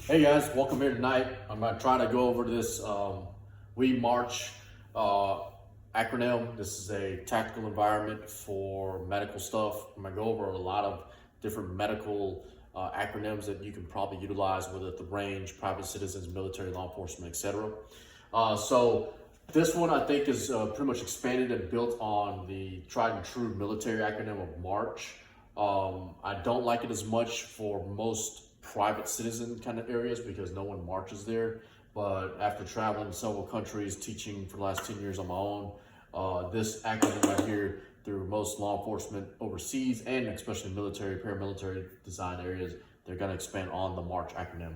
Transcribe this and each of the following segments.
Hey guys, welcome here tonight. I'm going to try to go over this We March acronym. This is a tactical environment for medical stuff. I'm going to go over a lot of different medical acronyms that you can probably utilize, whether at the range, private citizens, military, law enforcement, etc. So this one I think is pretty much expanded and built on the tried and true military acronym of March. I don't like it as much for most private citizen kind of areas because no one marches there. But after traveling to several countries, teaching for the last 10 years on my own, this acronym right here through most law enforcement overseas and especially military, paramilitary design areas, they're going to expand on the March acronym.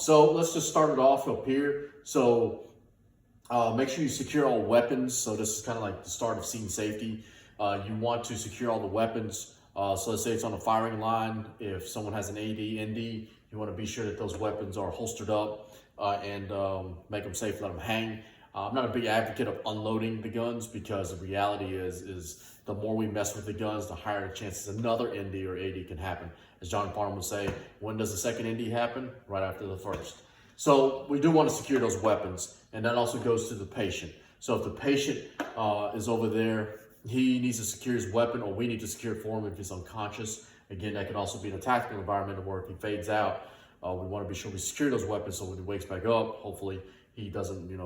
So let's just start it off up here. So make sure you secure all weapons. So this is kind of like the start of scene safety. You want to secure all the weapons. So let's say it's on a firing line. If someone has an AD, ND, you want to be sure that those weapons are holstered up and make them safe, let them hang. I'm not a big advocate of unloading the guns because the reality is the more we mess with the guns, the higher the chances another ND or AD can happen. As John Farnham would say, when does the second ND happen? Right after the first. So we do want to secure those weapons, and that also goes to the patient. So if the patient is over there, he needs to secure his weapon, or we need to secure it for him if he's unconscious. Again, that could also be in a tactical environment where if he fades out, we want to be sure we secure those weapons so when he wakes back up, hopefully he doesn't,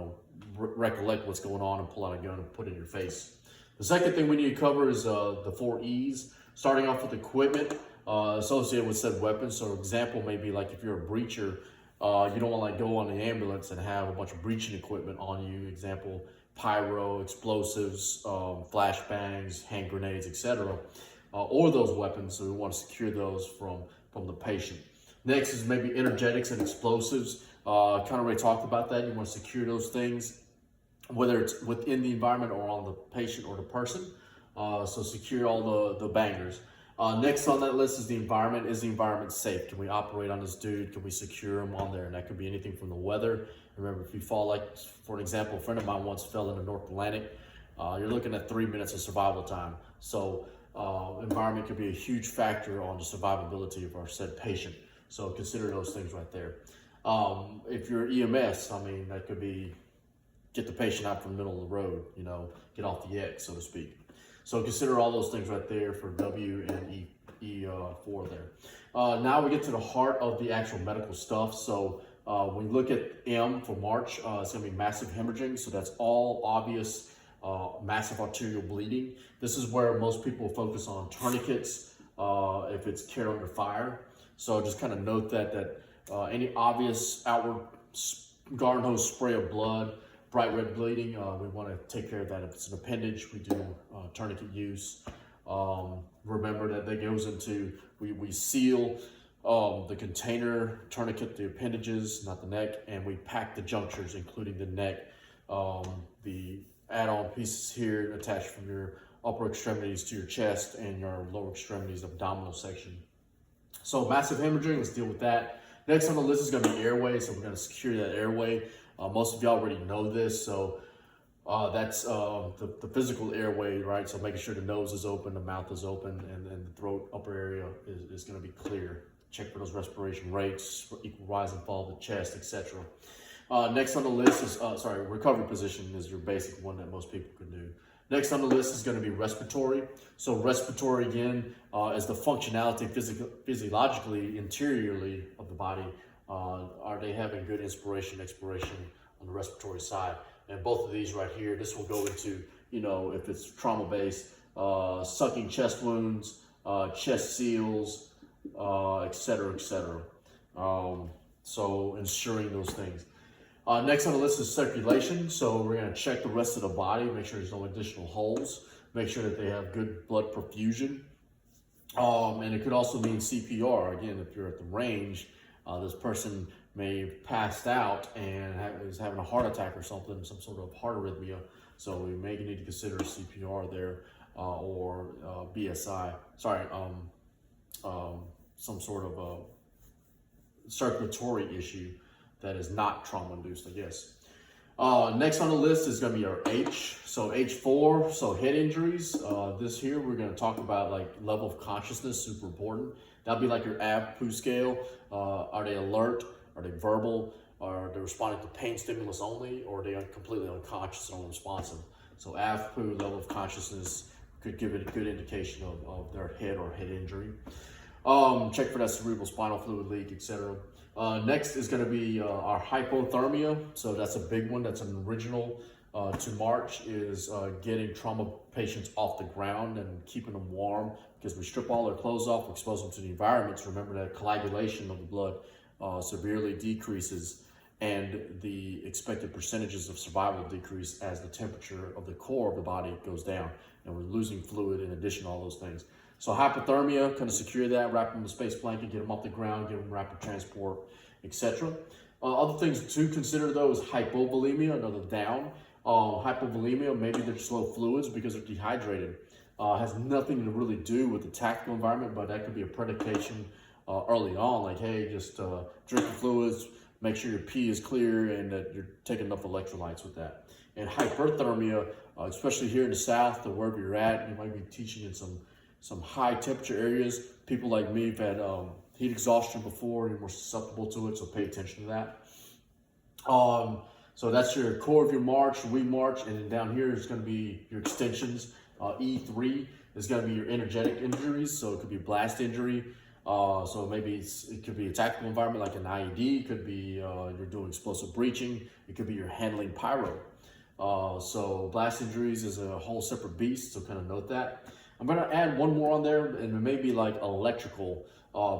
recollect what's going on and pull out a gun and put it in your face. The second thing we need to cover is the 4 E's, starting off with equipment associated with said weapons. So example may be like if you're a breacher, you don't want to go on the ambulance and have a bunch of breaching equipment on you. Example, pyro, explosives, flashbangs, hand grenades, etc. Or those weapons, so we want to secure those from the patient. Next is maybe energetics and explosives. Kind of already talked about that. You want to secure those things, whether it's within the environment or on the patient or the person. So secure all the bangers. Next on that list is the environment. Is the environment safe? Can we operate on this dude? Can we secure him on there? And that could be anything from the weather. Remember, if you fall, like for an example, a friend of mine once fell in the North Atlantic, you're looking at 3 minutes of survival time. So environment could be a huge factor on the survivability of our said patient. So consider those things right there. If you're EMS, that could be get the patient out from the middle of the road, get off the X, so to speak. So consider all those things right there for W and E4 there. Now we get to the heart of the actual medical stuff. So when you look at M for March, it's going to be massive hemorrhaging. So that's all obvious massive arterial bleeding. This is where most people focus on tourniquets if it's care under fire. So just kind of note that any obvious outward garden hose spray of blood, bright red bleeding, we want to take care of that. If it's an appendage, we do tourniquet use. Remember that goes into, we seal the container, tourniquet the appendages, not the neck, and we pack the junctures, including the neck. The add-on pieces here attached from your upper extremities to your chest and your lower extremities, abdominal section. So massive hemorrhaging, let's deal with that. Next on the list is going to be airway, so we're going to secure that airway. Most of you already know this, so that's the physical airway, right? So making sure the nose is open, the mouth is open, and the throat upper area is going to be clear. Check for those respiration rates, equal rise and fall of the chest, etc. Next on the list is, recovery position is your basic one that most people can do. Next on the list is going to be respiratory. So respiratory, again, is the functionality physiologically, interiorly of the body. Are they having good inspiration, expiration on the respiratory side? And both of these right here, this will go into, if it's trauma-based, sucking chest wounds, chest seals, et cetera, et cetera. So ensuring those things. Next on the list is circulation. So we're going to check the rest of the body, make sure there's no additional holes, make sure that they have good blood perfusion. And it could also mean CPR. Again, if you're at the range, this person may have passed out and is having a heart attack or something, some sort of heart arrhythmia. So we may need to consider CPR there or BSI. Some sort of circulatory issue that is not trauma-induced, I guess. Next on the list is going to be our H. So H4, so head injuries. This here, we're going to talk about like level of consciousness, super important. That'll be like your AVPU scale. Are they alert? Are they verbal? Are they responding to pain stimulus only? Or are they completely unconscious and unresponsive? So AVPU, level of consciousness, could give it a good indication of their head or head injury. Check for that cerebral spinal fluid leak, etc. Next is going to be our hypothermia. So that's a big one. That's an original to March, is getting trauma patients off the ground and keeping them warm, because we strip all their clothes off, expose them to the environments. Remember that coagulation of the blood severely decreases, and the expected percentages of survival decrease as the temperature of the core of the body goes down, and we're losing fluid in addition to all those things. So hypothermia, kind of secure that, wrap them in a space blanket, get them off the ground, give them rapid transport, etc. Other things to consider though is hypovolemia, another down. Hypovolemia, maybe they're just low fluids because they're dehydrated. Has nothing to really do with the tactical environment, but that could be a predication early on, like, hey, just drink your fluids, make sure your pee is clear and that you're taking enough electrolytes with that. And hyperthermia, especially here in the South or wherever you're at, you might be teaching in some high temperature areas. People like me have had heat exhaustion before, and we're susceptible to it, so pay attention to that. So that's your core of your march, we march, and then down here is going to be your extensions. E3 is going to be your energetic injuries, so it could be blast injury. So maybe it could be a tactical environment like an IED. It could be you're doing explosive breaching. It could be you're handling pyro. So blast injuries is a whole separate beast, so kind of note that. I'm going to add one more on there, and it may be like electrical,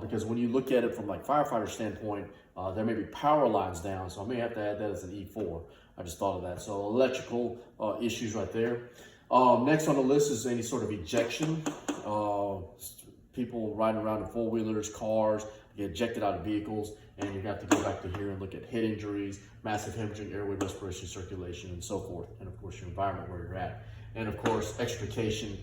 because when you look at it from like firefighter standpoint, there may be power lines down, so I may have to add that as an E4. I just thought of that. So electrical issues right there. Next on the list is any sort of ejection. People riding around in four-wheelers, cars, get ejected out of vehicles, and you have to go back to here and look at head injuries, massive hemorrhaging, airway, respiration, circulation, and so forth. And of course, your environment where you're at. And of course, extrication.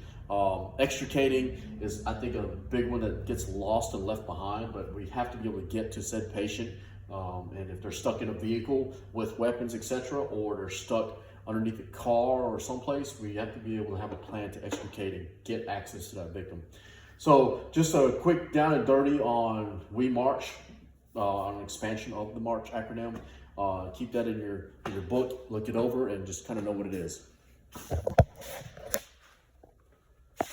Extricating is, I think, a big one that gets lost and left behind, but we have to be able to get to said patient. And if they're stuck in a vehicle with weapons, etc., or they're stuck underneath a car or someplace, we have to be able to have a plan to extricate and get access to that victim. So just a quick down and dirty on We March, on an expansion of the March acronym. Keep that in your book, look it over, and just kind of know what it is.